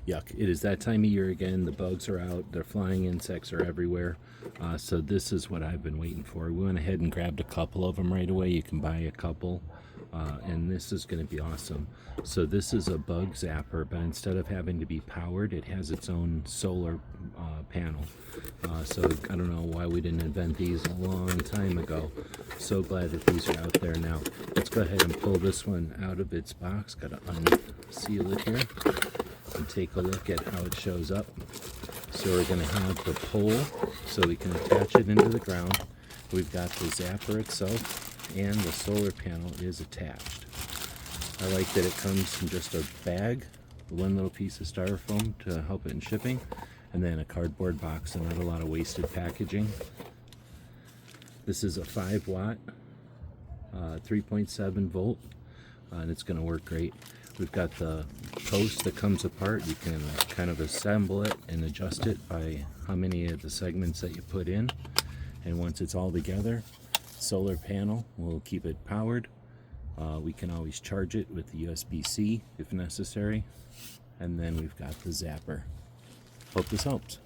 Yuck. It is that time of year again. The bugs are out. They're flying. Insects are everywhere. So this is what I've been waiting for. We went ahead and grabbed a couple of them right away. You can buy a couple. And this is going to be awesome. So this is a bug zapper, but instead of having to be powered, it has its own solar panel. So I don't know why we didn't invent these a long time ago. So glad that these are out there now. Let's go ahead and pull this one out of its box. Got to unseal it here and take a look at how it shows up. So we're going to have the pole so we can attach it into the ground. We've got the zapper itself, and the solar panel is attached. I like that it comes in just a bag, one little piece of styrofoam to help it in shipping, and then a cardboard box, and not a lot of wasted packaging. This is a 5-watt, 3.7 volt, and it's going to work great. We've got the post that comes apart. You can kind of assemble it and adjust it by how many of the segments that you put in. And once it's all together, solar panel will keep it powered. We can always charge it with the USB-C if necessary. And then we've got the zapper. Hope this helps.